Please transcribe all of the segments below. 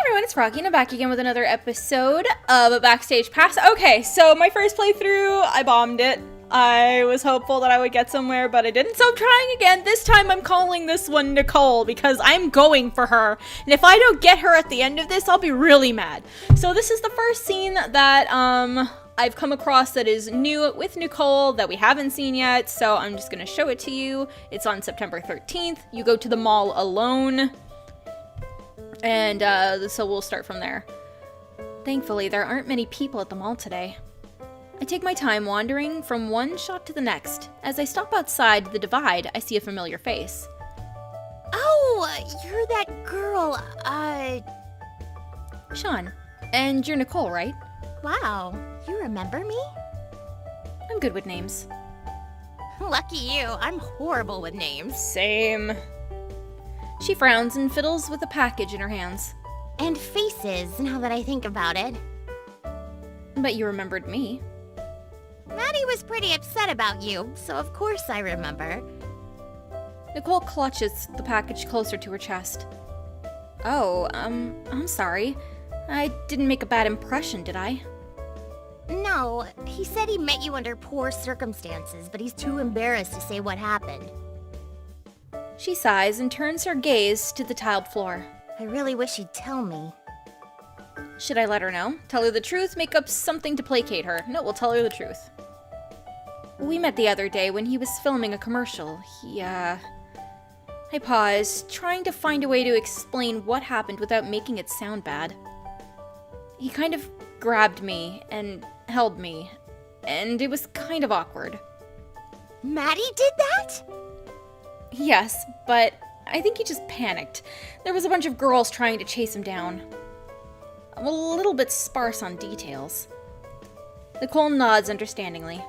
Everyone, it's Froggy, and I'm back again with another episode of a Backstage Pass. Okay, so my first playthrough, I bombed it. I was hopeful that I would get somewhere, but I didn't, so I'm trying again. This time I'm calling this one Nicole, because I'm going for her. And if I don't get her at the end of this, I'll be really mad. So this is the first scene that, I've come across that is new with Nicole that we haven't seen yet, so I'm just gonna show it to you. It's on September 13th. You go to the mall alone. And so we'll start from there. Thankfully, there aren't many people at the mall today. I take my time wandering from one shop to the next. As I stop outside the divide, I see a familiar face. Oh, you're that girl, Sean. And you're Nicole, right? Wow, you remember me? I'm good with names. Lucky you, I'm horrible with names. Same. She frowns and fiddles with a package in her hands. And faces, now that I think about it. But you remembered me. Maddie was pretty upset about you, so of course I remember. Nicole clutches the package closer to her chest. Oh, I'm sorry. I didn't make a bad impression, did I? No, he said he met you under poor circumstances, but he's too embarrassed to say what happened. She sighs and turns her gaze to the tiled floor. I really wish he'd tell me. Should I let her know? Tell her the truth? Make up something to placate her? No, we'll tell her the truth. We met the other day when he was filming a commercial. I paused, trying to find a way to explain what happened without making it sound bad. He kind of grabbed me and held me, and it was kind of awkward. Maddie did that? Yes, but I think he just panicked. There was a bunch of girls trying to chase him down. I'm a little bit sparse on details. Nicole nods understandingly.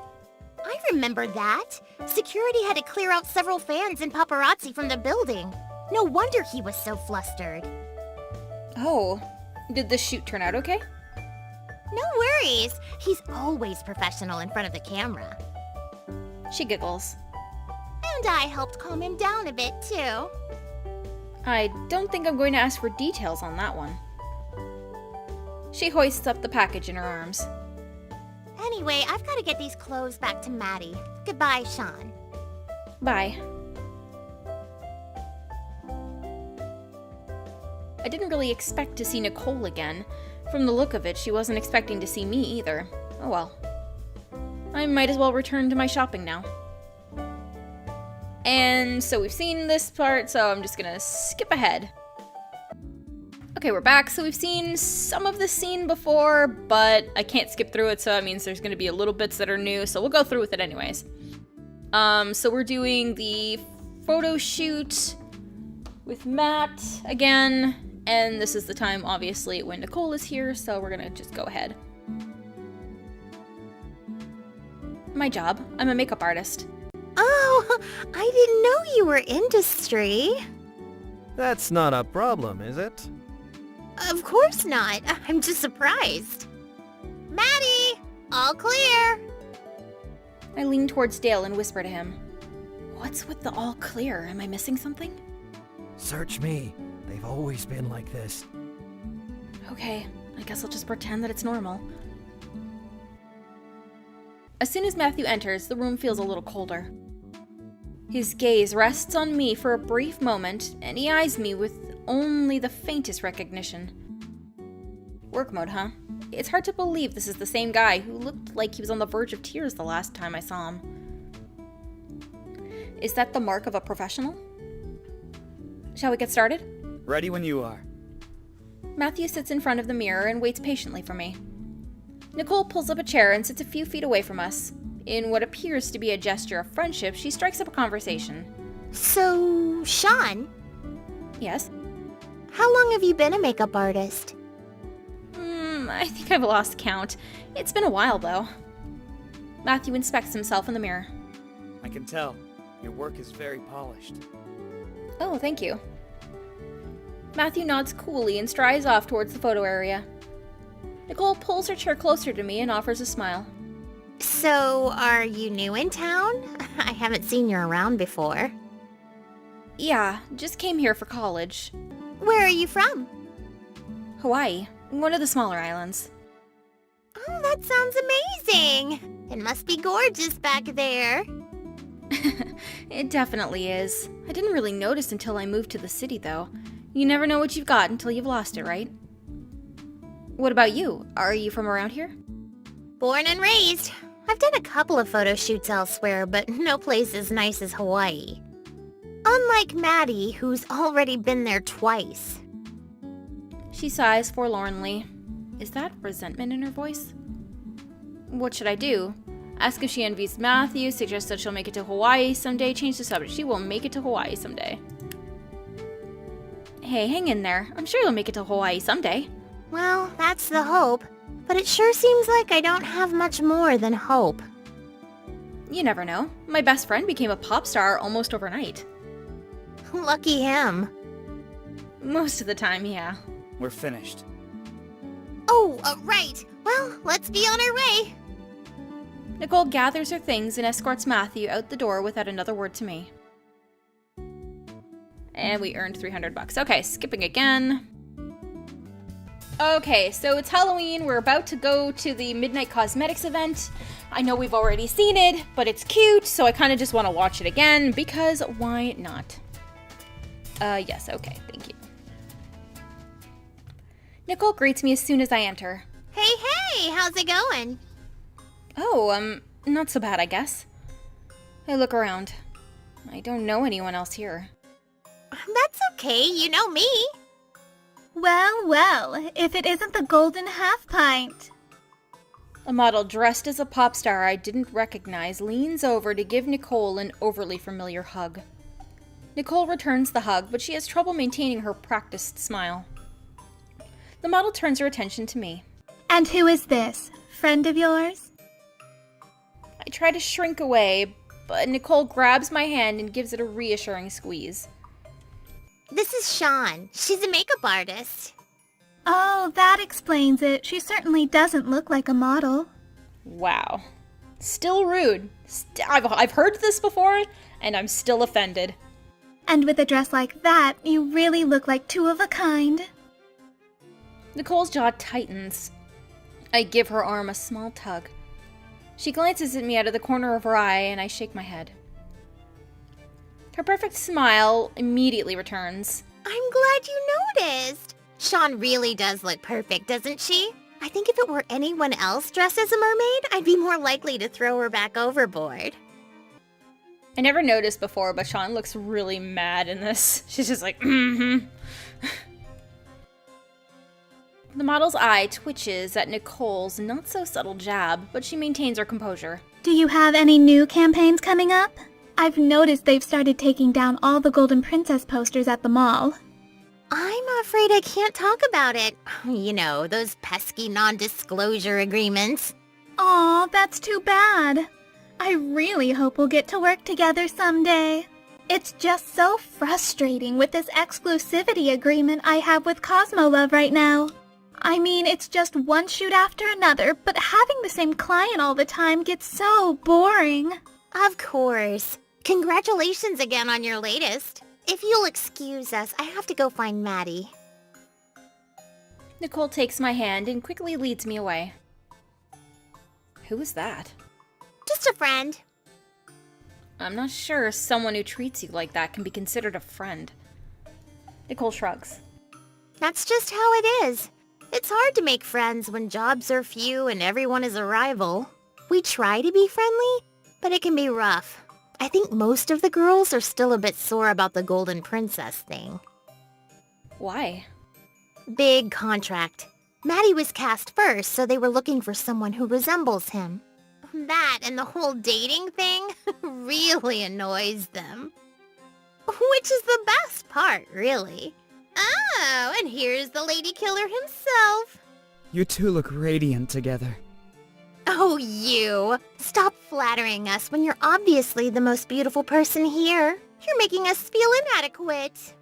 I remember that. Security had to clear out several fans and paparazzi from the building. No wonder he was so flustered. Oh, did the shoot turn out okay? No worries. He's always professional in front of the camera. She giggles. And I helped calm him down a bit, too. I don't think I'm going to ask for details on that one. She hoists up the package in her arms. Anyway, I've got to get these clothes back to Maddie. Goodbye, Sean. Bye. I didn't really expect to see Nicole again. From the look of it, she wasn't expecting to see me either. Oh well. I might as well return to my shopping now. And so we've seen this part, so I'm just gonna skip ahead. Okay, we're back. So we've seen some of this scene before, but I can't skip through it, so that means there's gonna be a little bits that are new, so we'll go through with it anyways. So we're doing the photo shoot with Matt again, and this is the time, obviously, when Nicole is here, so we're gonna just go ahead. My job. I'm a makeup artist. Oh, I didn't know you were industry. That's not a problem, is it? Of course not. I'm just surprised. Maddie, all clear. I lean towards Dale and whisper to him. What's with the all clear? Am I missing something? Search me. They've always been like this. Okay, I guess I'll just pretend that it's normal. As soon as Matthew enters, the room feels a little colder. His gaze rests on me for a brief moment, and he eyes me with only the faintest recognition. Work mode, huh? It's hard to believe this is the same guy who looked like he was on the verge of tears the last time I saw him. Is that the mark of a professional? Shall we get started? Ready when you are. Matthew sits in front of the mirror and waits patiently for me. Nicole pulls up a chair and sits a few feet away from us. In what appears to be a gesture of friendship, she strikes up a conversation. So, Sean? Yes? How long have you been a makeup artist? I think I've lost count. It's been a while, though. Matthew inspects himself in the mirror. I can tell. Your work is very polished. Oh, thank you. Matthew nods coolly and strides off towards the photo area. Nicole pulls her chair closer to me and offers a smile. So, are you new in town? I haven't seen you around before. Yeah, just came here for college. Where are you from? Hawaii, one of the smaller islands. Oh, that sounds amazing. It must be gorgeous back there. It definitely is. I didn't really notice until I moved to the city, though. You never know what you've got until you've lost it, right? What about you? Are you from around here? Born and raised. I've done a couple of photo shoots elsewhere, but no place as nice as Hawaii. Unlike Maddie, who's already been there twice. She sighs forlornly. Is that resentment in her voice? What should I do? Ask if she envies Matthew, suggest that she'll make it to Hawaii someday, change the subject. She will make it to Hawaii someday. Hey, hang in there. I'm sure you'll make it to Hawaii someday. Well, that's the hope. But it sure seems like I don't have much more than hope. You never know. My best friend became a pop star almost overnight. Lucky him. Most of the time, yeah. We're finished. Oh, right. Well, let's be on our way. Nicole gathers her things and escorts Matthew out the door without another word to me. And we earned $300. Okay, skipping again. Okay, so it's Halloween. We're about to go to the Midnight Cosmetics event. I know we've already seen it, but it's cute, so I kind of just want to watch it again because why not? Yes, okay, thank you. Nicole greets me as soon as I enter. Hey, how's it going? Oh, not so bad, I guess. I look around. I don't know anyone else here. That's okay, you know me. Well, if it isn't the golden half pint. A model dressed as a pop star I didn't recognize leans over to give Nicole an overly familiar hug. Nicole returns the hug, but she has trouble maintaining her practiced smile. The model turns her attention to me. And who is this? Friend of yours? I try to shrink away, but Nicole grabs my hand and gives it a reassuring squeeze. This is Sean. She's a makeup artist. Oh, that explains it. She certainly doesn't look like a model. Wow. Still rude. I've heard this before, and I'm still offended. And with a dress like that, you really look like two of a kind. Nicole's jaw tightens. I give her arm a small tug. She glances at me out of the corner of her eye, and I shake my head. Her perfect smile immediately returns. I'm glad you noticed. Sean really does look perfect, doesn't she? I think if it were anyone else dressed as a mermaid, I'd be more likely to throw her back overboard. I never noticed before, but Sean looks really mad in this. She's just like, mm-hmm. The model's eye twitches at Nicole's not-so-subtle jab, but she maintains her composure. Do you have any new campaigns coming up? I've noticed they've started taking down all the Golden Princess posters at the mall. I'm afraid I can't talk about it. You know, those pesky non-disclosure agreements. Aw, that's too bad. I really hope we'll get to work together someday. It's just so frustrating with this exclusivity agreement I have with Cosmolove right now. I mean, it's just one shoot after another, but having the same client all the time gets so boring. Of course. Congratulations again on your latest. If you'll excuse us, I have to go find Maddie. Nicole takes my hand and quickly leads me away. Who is that? Just a friend. I'm not sure someone who treats you like that can be considered a friend. Nicole shrugs. That's just how it is. It's hard to make friends when jobs are few and everyone is a rival. We try to be friendly, but it can be rough. I think most of the girls are still a bit sore about the Golden Princess thing. Why? Big contract. Maddie was cast first, so they were looking for someone who resembles him. That and the whole dating thing really annoys them. Which is the best part, really. Oh, and here's the lady killer himself. You two look radiant together. Oh, you! Stop flattering us when you're obviously the most beautiful person here. You're making us feel inadequate.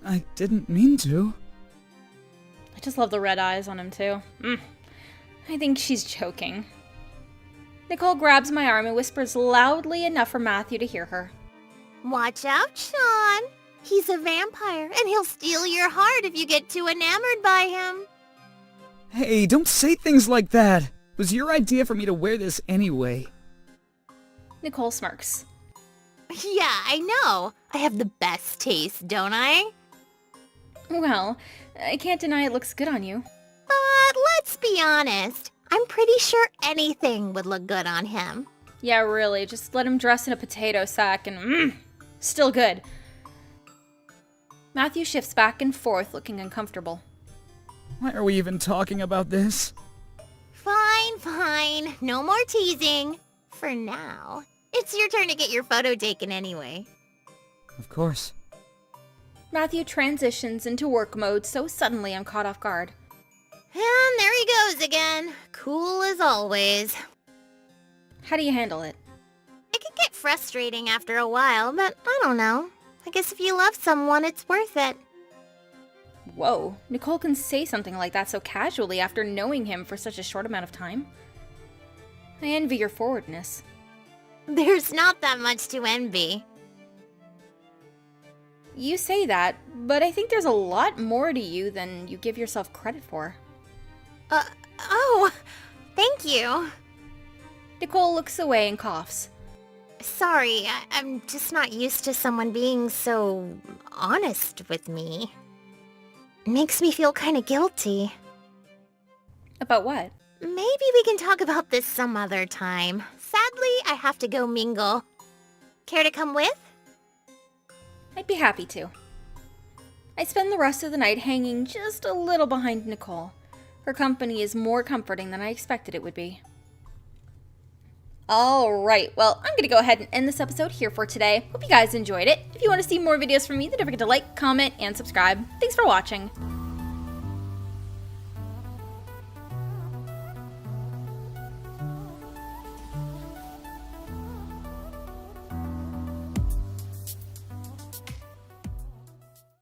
I didn't mean to. I just love the red eyes on him, too. I think she's joking. Nicole grabs my arm and whispers loudly enough for Matthew to hear her. Watch out, Sean. He's a vampire, and he'll steal your heart if you get too enamored by him. Hey, don't say things like that. It was your idea for me to wear this anyway. Nicole smirks. Yeah, I know. I have the best taste, don't I? Well, I can't deny it looks good on you. But let's be honest. I'm pretty sure anything would look good on him. Yeah, really, just let him dress in a potato sack and still good. Matthew shifts back and forth, looking uncomfortable. Why are we even talking about this? Fine, fine. No more teasing. For now. It's your turn to get your photo taken anyway. Of course. Matthew transitions into work mode so suddenly I'm caught off guard. And there he goes again. Cool as always. How do you handle it? It can get frustrating after a while, but I don't know. I guess if you love someone, it's worth it. Whoa, Nicole can say something like that so casually after knowing him for such a short amount of time. I envy your forwardness. There's not that much to envy. You say that, but I think there's a lot more to you than you give yourself credit for. Oh, thank you. Nicole looks away and coughs. Sorry, I'm just not used to someone being so honest with me. It makes me feel kind of guilty. About what? Maybe we can talk about this some other time. Sadly, I have to go mingle. Care to come with? I'd be happy to. I spend the rest of the night hanging just a little behind Nicole. Her company is more comforting than I expected it would be. Alright, well, I'm going to go ahead and end this episode here for today. Hope you guys enjoyed it. If you want to see more videos from me, then don't forget to like, comment, and subscribe. Thanks for watching.